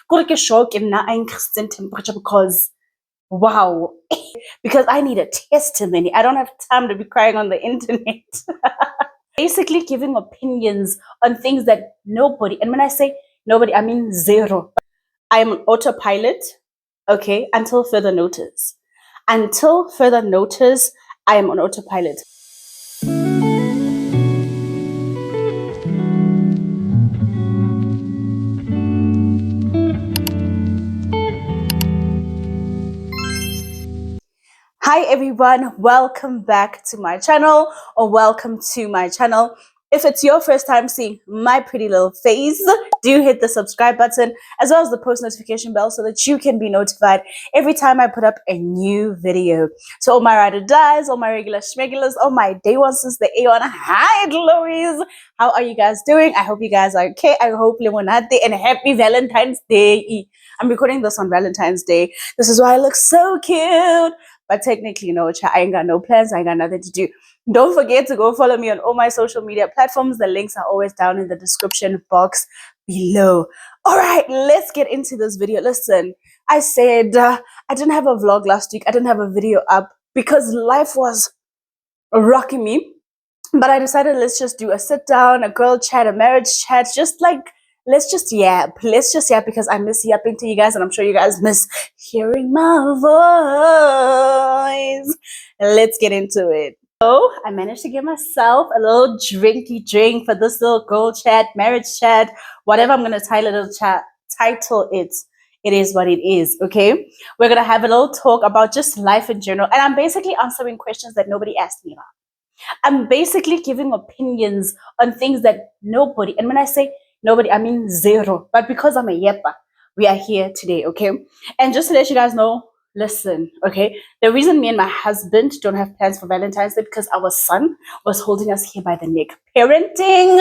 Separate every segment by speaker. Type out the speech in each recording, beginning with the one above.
Speaker 1: Kore ke shock nna a increasing temperature because wow, because I need a testimony. I don't have time to be crying on the internet. Basically giving opinions on things that nobody, and when I say nobody, I mean zero. I am on autopilot, okay, until further notice. Until further notice, I am on autopilot. Hi everyone, welcome back to my channel, or welcome to my channel. If it's your first time seeing my pretty little face, do hit the subscribe button as well as the post notification bell so that you can be notified every time I put up a new video. So all my ride or dies, all my regular schmegulars, all my day ones since the A1, hi Glowwies! How are you guys doing? I hope you guys are okay. I hope Lemonade and happy Valentine's Day. I'm recording this on Valentine's Day. This is why I look so cute. But technically, no, I ain't got no plans. I ain't got nothing to do. Don't forget to go follow me on all my social media platforms. The links are always down in the description box below. All right, let's get into this video. Listen, I said I didn't have a vlog last week. I didn't have a video up because life was rocking me. But I decided let's just do a sit down, a girl chat, a marriage chat, just like let's just yap because I miss yapping to you guys, and I'm sure you guys miss hearing my voice. Let's get into it. So I managed to get myself a little drinky drink for this little girl chat, marriage chat, whatever I'm gonna title it. It is what it is, okay? We're gonna have a little talk about just life in general, and I'm basically answering questions that nobody asked me about. I'm basically giving opinions on things that nobody, and when I say nobody, I mean zero. But because I'm a yepa, we are here today, okay? And just to let you guys know, listen, okay? The reason me and my husband don't have plans for Valentine's Day because our son was holding us here by the neck. Parenting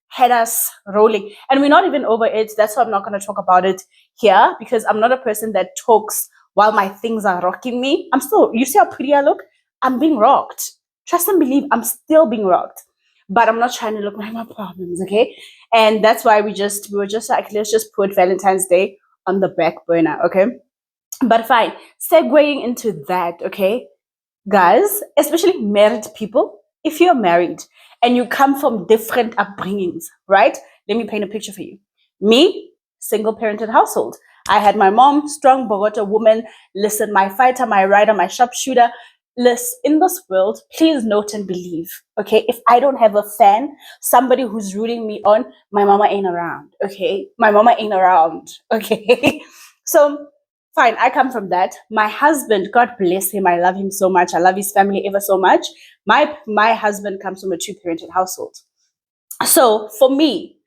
Speaker 1: had us rolling. And we're not even over it. That's why I'm not going to talk about it here because I'm not a person that talks while my things are rocking me. You see how pretty I look? I'm being rocked. Trust and believe, I'm still being rocked. But I'm not trying to look like my problems, okay? And that's why we were just like, let's just put Valentine's Day on the back burner, okay? But fine, segueing into that, okay? Guys, especially married people, if you're married and you come from different upbringings, right? Let me paint a picture for you. Me, single parented household. I had my mom, strong Bogota woman, listen, my fighter, my rider, my sharpshooter. Listen, in this world, please note and believe, okay? If I don't have a fan, somebody who's rooting me on, my mama ain't around, okay? My mama ain't around, okay? So, fine, I come from that. My husband, God bless him, I love him so much. I love his family ever so much. My husband comes from a two-parented household. So, for me,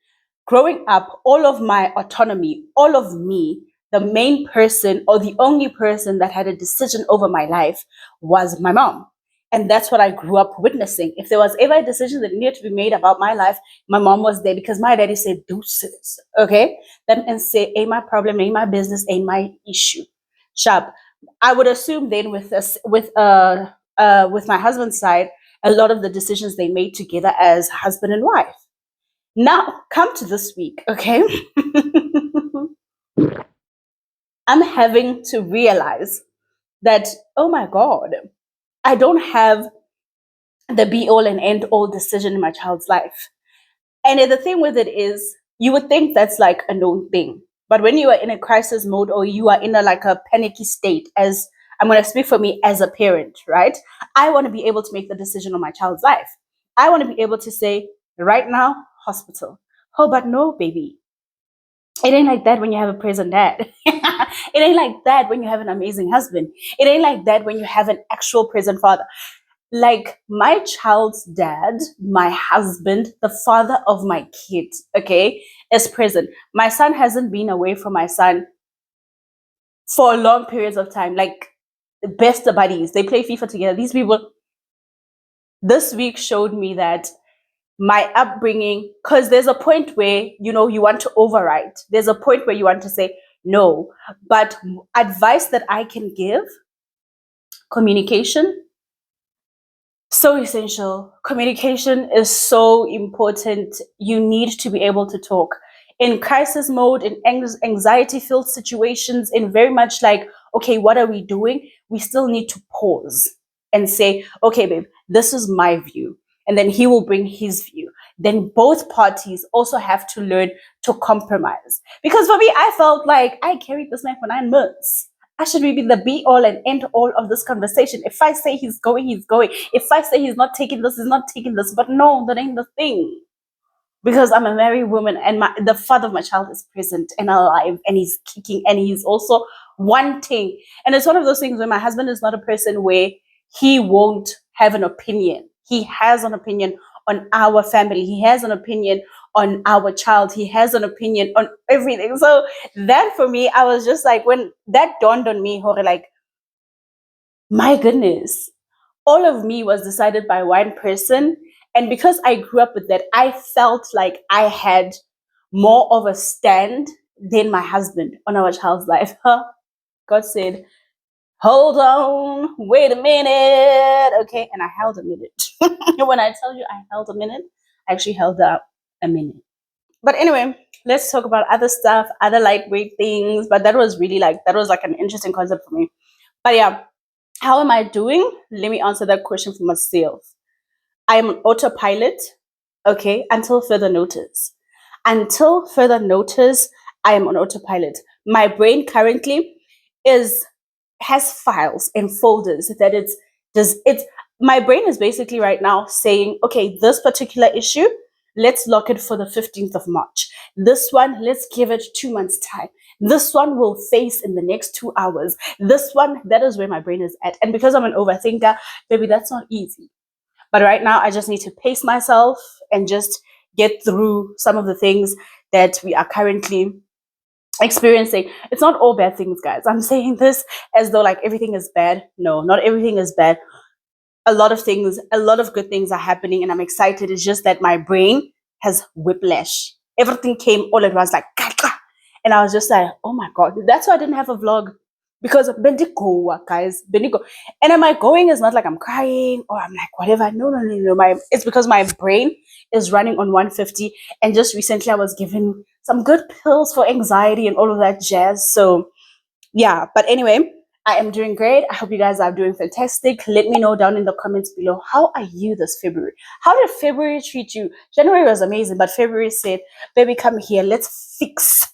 Speaker 1: growing up, all of my autonomy, all of me, the main person or the only person that had a decision over my life was my mom. And that's what I grew up witnessing. If there was ever a decision that needed to be made about my life, my mom was there because my daddy said, deuces, okay? Then and say, ain't my problem, ain't my business, ain't my issue. Sharp. I would assume then with my husband's side, a lot of the decisions they made together as husband and wife. Now, come to this week, okay? I'm having to realize that, oh my God, I don't have the be all and end all decision in my child's life. And the thing with it is, you would think that's like a known thing. But when you are in a crisis mode or you are in a panicky state, as I'm going to speak for me as a parent, right? I want to be able to make the decision on my child's life. I want to be able to say, right now, hospital. Oh, but no, baby. It ain't like that when you have a present dad. It ain't like that when you have an amazing husband. It ain't like that when you have an actual present father. Like my child's dad, my husband, the father of my kid, okay, is present. My son hasn't been away from my son for long periods of time. Like best of buddies. They play FIFA together. These people this week showed me that my upbringing, because there's a point where you want to override, there's a point where you want to say no, but advice that I can give: communication, so essential. Communication is so important. You need to be able to talk. in crisis mode, in anxiety filled situations, in very much like, okay, what are we doing? We still need to pause and say, okay, babe, this is my view. And then he will bring his view. Then both parties also have to learn to compromise. Because for me, I felt like I carried this man for 9 months. I should be the be all and end all of this conversation. If I say he's going, he's going. If I say he's not taking this, he's not taking this. But no, that ain't the thing. Because I'm a married woman and the father of my child is present and alive and he's kicking and he's also wanting. And it's one of those things where my husband is not a person where he won't have an opinion. He has an opinion on our family. He has an opinion on our child. He has an opinion on everything. So that for me, I was just like, when that dawned on me, like, my goodness, all of me was decided by one person. And because I grew up with that, I felt like I had more of a stand than my husband on our child's life. God said, hold on, wait a minute. Okay. And I held a minute. When I tell you I held a minute, I actually held up a minute. But anyway, let's talk about other stuff, other lightweight things. But that was like an interesting concept for me. But yeah, how am I doing? Let me answer that question for myself. I am on autopilot, okay, until further notice. Until further notice, I am on autopilot. My brain currently has files and folders that my brain is basically right now saying, okay, this particular issue, let's lock it for the 15th of March. This one, let's give it 2 months time. This one will face in the next 2 hours. This one, that is where my brain is at. And because I'm an overthinker, baby, that's not easy. But right now, I just need to pace myself and just get through some of the things that we are currently experiencing. It's not all bad things, guys. I'm saying this as though like everything is bad. No, not everything is bad. A lot of good things are happening, and I'm excited. It's just that my brain has whiplash. Everything came all at once, like, and I was just like, oh my God. That's why I didn't have a vlog. Because Bendigo, guys, Bendigo. And am I going? It's not like I'm crying or I'm like, whatever. No. It's because my brain is running on 150. And just recently I was given some good pills for anxiety and all of that jazz. So yeah, but anyway, I am doing great. I hope you guys are doing fantastic. Let me know down in the comments below. How are you this February? How did February treat you? January was amazing, but February said, baby, come here. Let's fix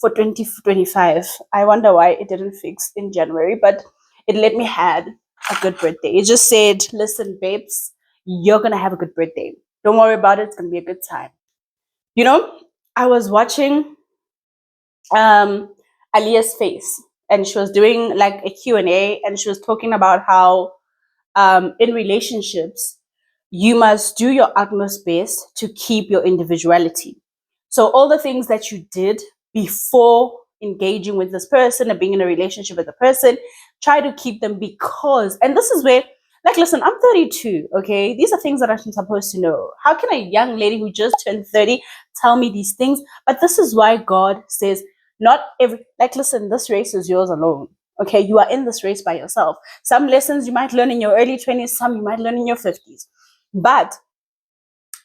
Speaker 1: for 2025. I wonder why it didn't fix in January, but it let me had a good birthday. It just said, listen, babes, you're going to have a good birthday. Don't worry about it. It's going to be a good time. You know, I was watching Alia's face, and she was doing like a Q&A, and she was talking about how in relationships, you must do your utmost best to keep your individuality. So all the things that you did before engaging with this person and being in a relationship with a person, try to keep them, because, and this is where, like, listen, I'm 32, okay? These are things that I'm supposed to know. How can a young lady who just turned 30 tell me these things? But this is why God says, listen, this race is yours alone. Okay, you are in this race by yourself. Some lessons you might learn in your early 20s, some you might learn in your 50s. But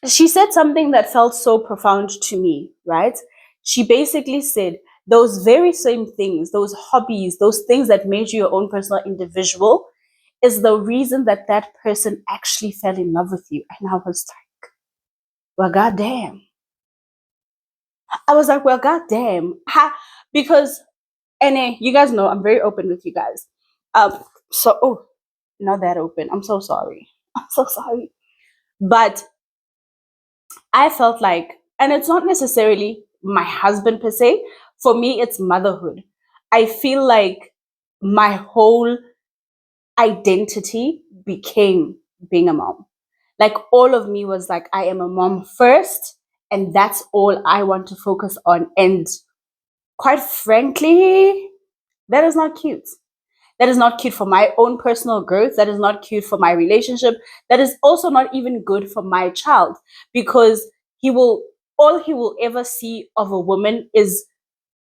Speaker 1: she said something that felt so profound to me, right? She basically said, those very same things, those hobbies, those things that made you your own personal individual is the reason that that person actually fell in love with you. And I was like, well, goddamn. I was like, well, goddamn. Because, and you guys know, I'm very open with you guys. Not that open. I'm so sorry. I'm so sorry. But I felt like, and it's not necessarily my husband per se, for me, it's motherhood. I feel like my whole identity became being a mom. Like all of me was like, I am a mom first, and that's all I want to focus on. And quite frankly, that is not cute. That is not cute for my own personal growth. That is not cute for my relationship. That is also not even good for my child, because all he will ever see of a woman is,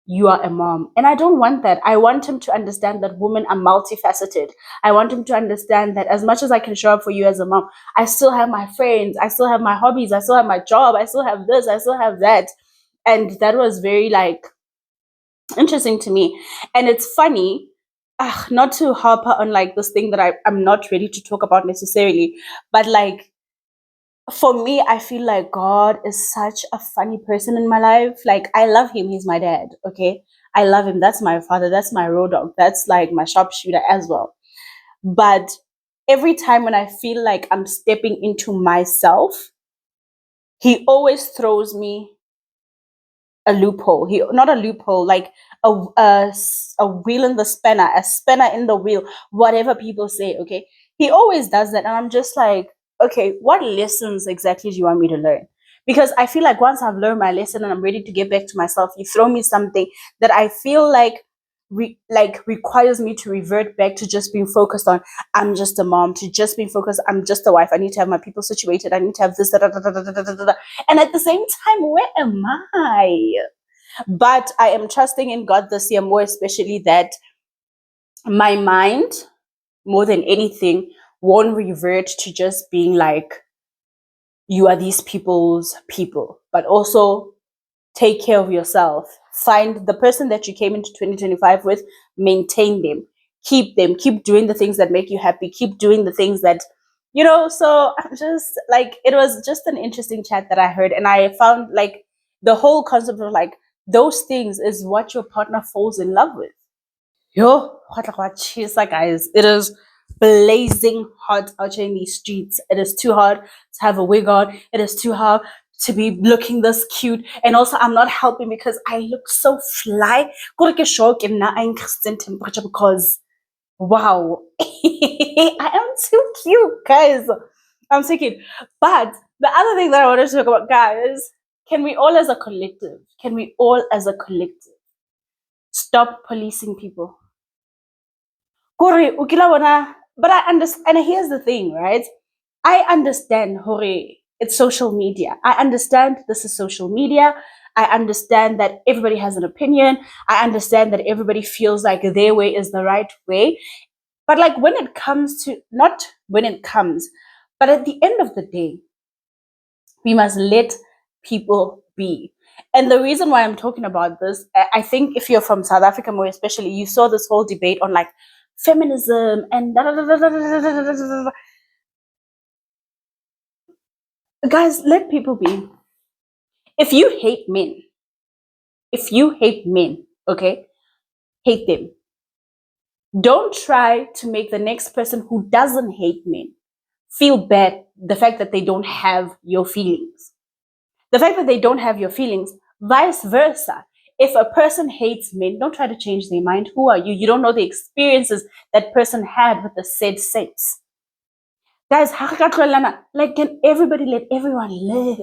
Speaker 1: you are a mom. And I don't want that. I want him to understand that women are multifaceted. I want him to understand that as much as I can show up for you as a mom, I still have my friends. I still have my hobbies. I still have my job. I still have this. I still have that. And that was very like interesting to me. And it's funny, not to harp on like this thing that I'm not ready to talk about necessarily, but like for me, I feel like God is such a funny person in my life. Like, I love him. He's my dad. Okay. I love him. That's my father. That's my road dog. That's like my sharpshooter as well. But every time when I feel like I'm stepping into myself, he always throws me a loophole. Not a loophole, like a wheel in the spanner, a spanner in the wheel, whatever people say. Okay, he always does that, and I'm just like, okay, what lessons exactly do you want me to learn? Because I feel like once I've learned my lesson and I'm ready to get back to myself, you throw me something that I feel like requires me to revert back to just being focused on I'm just a mom, to just being focused I'm just a wife, I need to have my people situated, I need to have this da, da, da, da, da, da, da, da. And at the same time, where am I? But I am trusting in God this year more, especially that my mind, more than anything, won't revert to just being like, you are these people's people, but also take care of yourself. Find the person that you came into 2025 with, maintain them, keep doing the things that make you happy, keep doing the things that, so I'm just like, it was just an interesting chat that I heard. And I found like the whole concept of like, those things is what your partner falls in love with. Yo, what cheese, guys. It is blazing hot out here in these streets. It is too hot to have a wig on. It is too hot to be looking this cute. And also, I'm not helping because I look so fly. Go to shock in na Christian temperature because wow, I am too cute, guys. I'm so cute. But the other thing that I want to talk about, guys, can we all as a collective, stop policing people? But I understand, and here's the thing, right? I understand, Hore, it's social media. I understand this is social media. I understand that everybody has an opinion. I understand that everybody feels like their way is the right way. But like when it comes to, not when it comes, but at the end of the day, we must let people be. And the reason why I'm talking about this, I think if you're from South Africa more especially, you saw this whole debate on like feminism and guys, let people be. If you hate men, okay, hate them. Don't try to make the next person who doesn't hate men feel bad the fact that they don't have your feelings. The fact that they don't have your feelings, vice versa. If a person hates men, don't try to change their mind. Who are you? You don't know the experiences that person had with the said sex. Guys, like, can everybody let everyone live?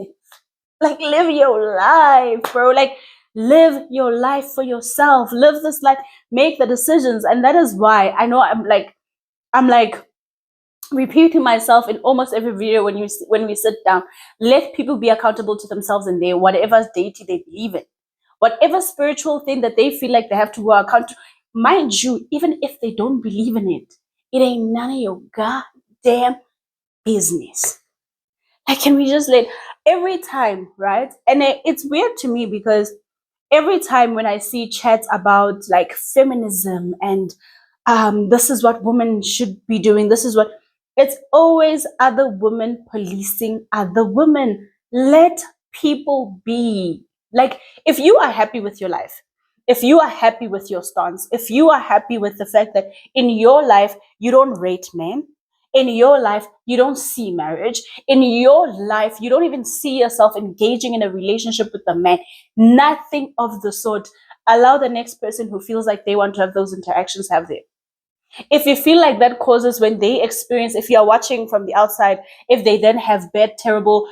Speaker 1: Like, live your life, bro. Like, live your life for yourself. Live this life. Make the decisions. And that is why I know I'm like repeating myself in almost every video when we sit down. Let people be accountable to themselves in their whatever deity they believe in, whatever spiritual thing that they feel like they have to go account to. Mind you, even if they don't believe in it, it ain't none of your goddamn business. Like, can we just let every time, right? And it's weird to me because every time when I see chats about like feminism and this is what women should be doing, this is what it's always other women policing other women. Let people be. Like, if you are happy with your life, if you are happy with your stance, if you are happy with the fact that in your life you don't rate men, in your life you don't see marriage, in your life you don't even see yourself engaging in a relationship with a man, nothing of the sort, allow the next person who feels like they want to have those interactions have them. If you feel like that causes when they experience, if you're watching from the outside, if they then have bad, terrible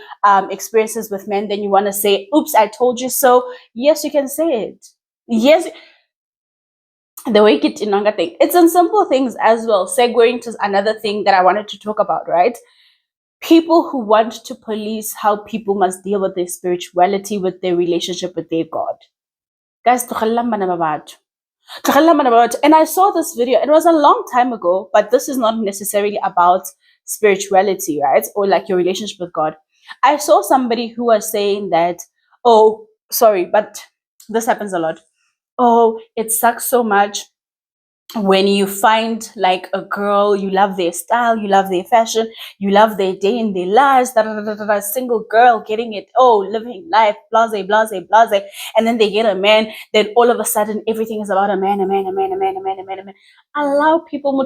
Speaker 1: experiences with men, then you want to say, oops, I told you so. Yes, you can say it. Yes, the way it in thing. It's in simple things as well. Segueing to another thing that I wanted to talk about, right? People who want to police how people must deal with their spirituality, with their relationship with their God. Guys, and I saw this video. It was a long time ago, but this is not necessarily about spirituality, right? Or like your relationship with God. I saw somebody who was saying that, oh, sorry, but this happens a lot. Oh, it sucks so much when you find like a girl, you love their style, you love their fashion, you love their day in their lives, single girl getting it, oh, living life, blase, blase, blase, and then they get a man, then all of a sudden everything is about a man, a man, a man, a man, a man, a man, a man. Allow people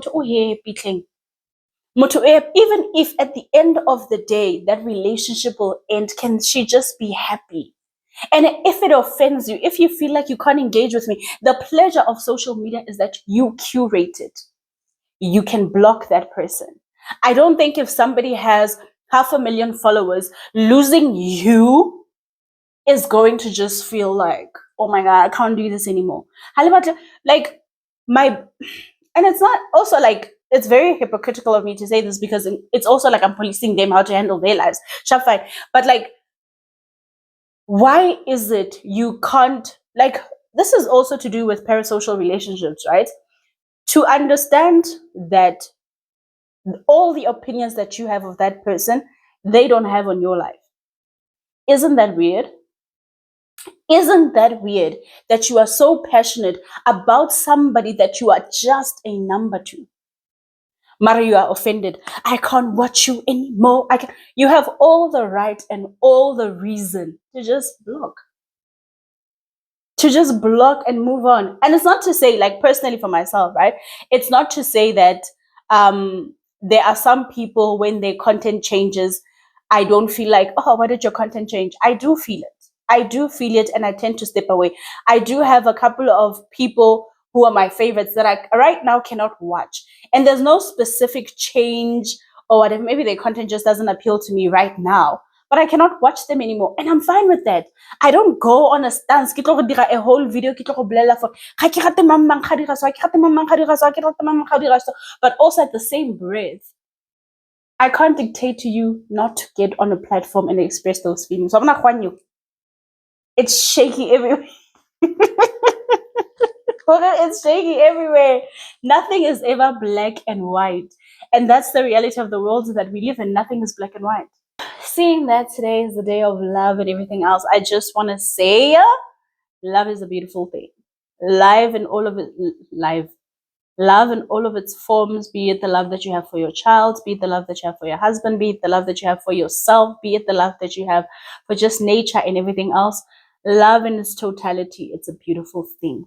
Speaker 1: even if at the end of the day that relationship will end, can she just be happy? And if it offends you, if you feel like you can't engage with me, the pleasure of social media is that you curate it. You can block that person. I don't think if somebody has 500,000 followers, losing you is going to just feel like, oh my God, I can't do this anymore. Like my, and it's not also like, it's very hypocritical of me to say this because it's also like I'm policing them how to handle their lives. Shall fine. But like, why is it you can't, like, this is also to do with parasocial relationships, right? To understand that all the opinions that you have of that person, they don't have on your life. Isn't that weird? Isn't that weird that you are so passionate about somebody that you are just a number to? Mara, you are offended. I can't watch you anymore. You have all the right and all the reason to just block. To just block and move on. And it's not to say, like, personally for myself, right? It's not to say that there are some people when their content changes, I don't feel like, oh, why did your content change? I do feel it. I do feel it, and I tend to step away. I do have a couple of people who are my favorites that I right now cannot watch. And there's no specific change or whatever. Maybe their content just doesn't appeal to me right now, but I cannot watch them anymore. And I'm fine with that. I don't go on a stance. Ke tlo go dira a whole video. Ke tlo go bolela for, ga ke rate mang mang ga dira so, ke rate mang mang ga dira so, ke rate mang mang ga dira so. But also at the same breath, I can't dictate to you not to get on a platform and express those feelings. So I'm not going you. It's shaky everywhere. It's shaky everywhere. Nothing is ever black and white. And that's the reality of the world that we live in. Nothing is black and white. Seeing that today is the day of love and everything else, I just want to say love is a beautiful thing. Live in all of it, live. Love in all of its forms, be it the love that you have for your child, be it the love that you have for your husband, be it the love that you have for yourself, be it the love that you have for just nature and everything else. Love in its totality, it's a beautiful thing.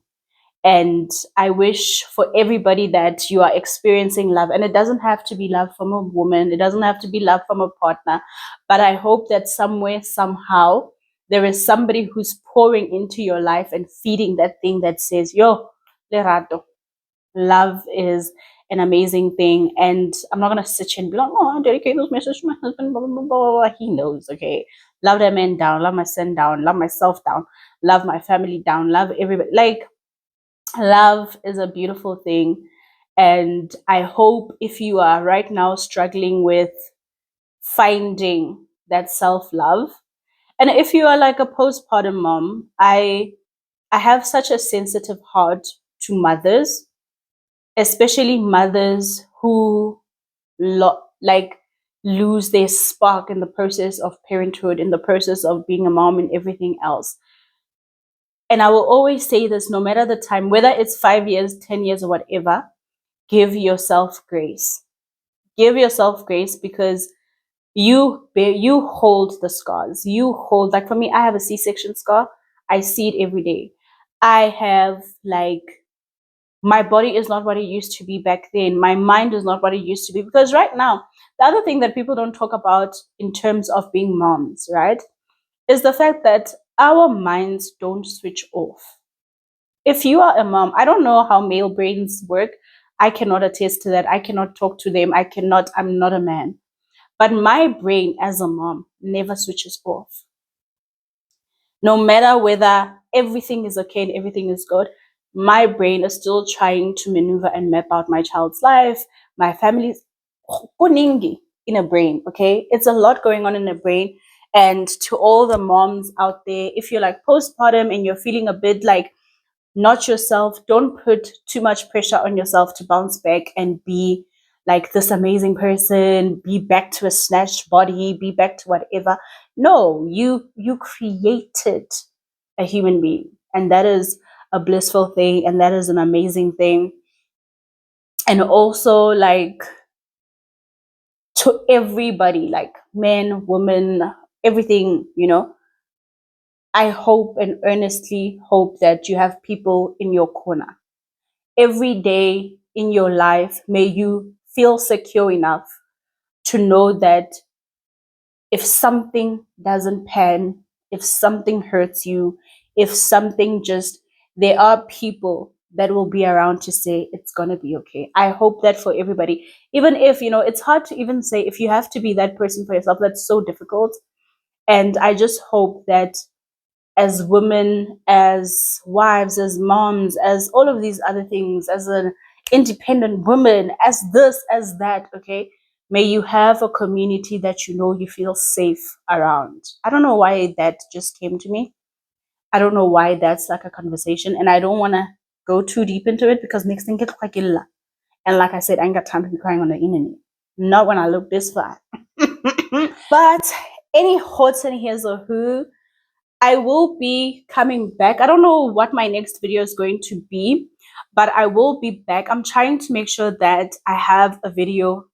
Speaker 1: And I wish for everybody that you are experiencing love. And it doesn't have to be love from a woman. It doesn't have to be love from a partner. But I hope that somewhere, somehow, there is somebody who's pouring into your life and feeding that thing that says, yo, lerato. Love is an amazing thing. And I'm not going to sit here and be like, oh, I dedicate those messages to my husband, blah, blah, blah, blah, blah. He knows, okay? Love that man down, love my son down, love myself down, love my family down, love everybody. Like, love is a beautiful thing. And I hope if you are right now struggling with finding that self-love, and if you are like a postpartum mom, I have such a sensitive heart to mothers, especially mothers who lose their spark in the process of parenthood, in the process of being a mom and everything else. And I will always say this, no matter the time, whether it's 5 years, 10 years, or whatever, give yourself grace. Give yourself grace because you hold the scars. You hold, like for me, I have a C-section scar. I see it every day. I have my body is not what it used to be back then. My mind is not what it used to be. Because right now, the other thing that people don't talk about in terms of being moms, right, is the fact that our minds don't switch off. If you are a mom, I don't know how male brains work. I cannot attest to that. I cannot talk to them. I'm not a man. But my brain as a mom never switches off. No matter whether everything is okay and everything is good, my brain is still trying to maneuver and map out my child's life, my family's in a brain, okay? It's a lot going on in a brain. And to all the moms out there, if you're like postpartum and you're feeling a bit like not yourself, don't put too much pressure on yourself to bounce back and be like this amazing person, be back to a snatched body, be back to whatever. No, you created a human being. And that is a blissful thing, and that is an amazing thing. And also, like, to everybody, like men, women, everything, I hope and earnestly hope that you have people in your corner. Every day in your life, may you feel secure enough to know that if something doesn't pan, if something hurts you, if something just, there are people that will be around to say it's going to be okay. I hope that for everybody, even if, it's hard to even say if you have to be that person for yourself, that's so difficult. And I just hope that as women, as wives, as moms, as all of these other things, as an independent woman, as this, as that, okay? May you have a community that you feel safe around. I don't know why that just came to me. I don't know why that's like a conversation, and I don't want to go too deep into it because next thing gets quite illa. And like I said, I ain't got time to be crying on the internet. Not when I look this far. But any hoots and here's a who, I will be coming back. I don't know what my next video is going to be, but I will be back. I'm trying to make sure that I have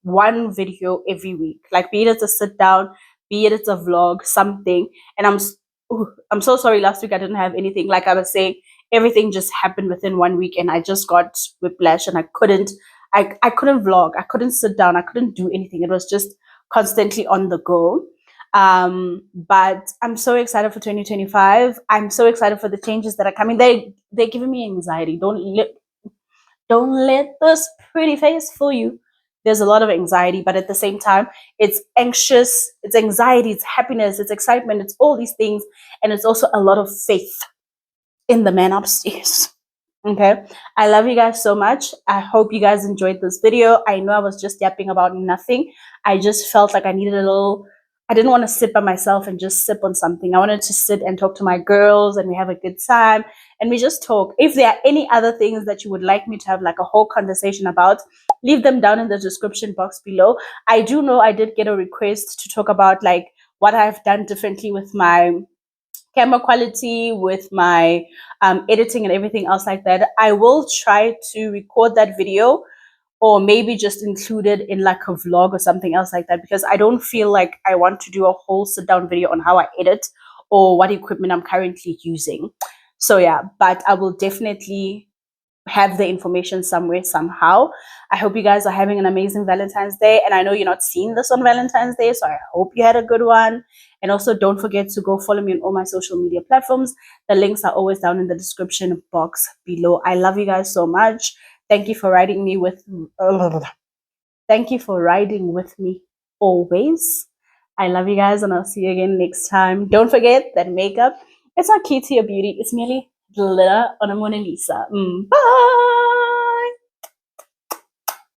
Speaker 1: one video every week. Like, be it it's a sit down, be it it's a vlog, something. And I'm so sorry. Last week I didn't have anything. Like I was saying, everything just happened within 1 week, and I just got whiplash, and I couldn't vlog. I couldn't sit down. I couldn't do anything. It was just constantly on the go. But I'm so excited for 2025. I'm so excited for the changes that are coming. They're giving me anxiety. Don't let this pretty face fool you. There's a lot of anxiety, but at the same time, it's anxious, it's anxiety, it's happiness, it's excitement, it's all these things, and it's also a lot of faith in the man upstairs. Okay, I love you guys so much. I hope you guys enjoyed this video. I know I was just yapping about nothing. I just felt like I needed I didn't want to sit by myself and just sip on something. I wanted to sit and talk to my girls, and we have a good time and we just talk. If there are any other things that you would like me to have like a whole conversation about, leave them down in the description box below. I do know I did get a request to talk about like what I've done differently with my camera quality, with my editing and everything else like that. I will try to record that video, or maybe just include it in like a vlog or something else like that, because I don't feel like I want to do a whole sit down video on how I edit or what equipment I'm currently using. So yeah, but I will definitely have the information somewhere, somehow. I hope you guys are having an amazing Valentine's Day, and I know you're not seeing this on Valentine's Day, so I hope you had a good one. And also, don't forget to go follow me on all my social media platforms. The links are always down in the description box below. I love you guys so much. Thank you for riding me with thank you for riding with me always. I love you guys, and I'll see you again next time. Don't forget that makeup, it's not key to your beauty, it's merely glitter on a Mona Lisa. Bye!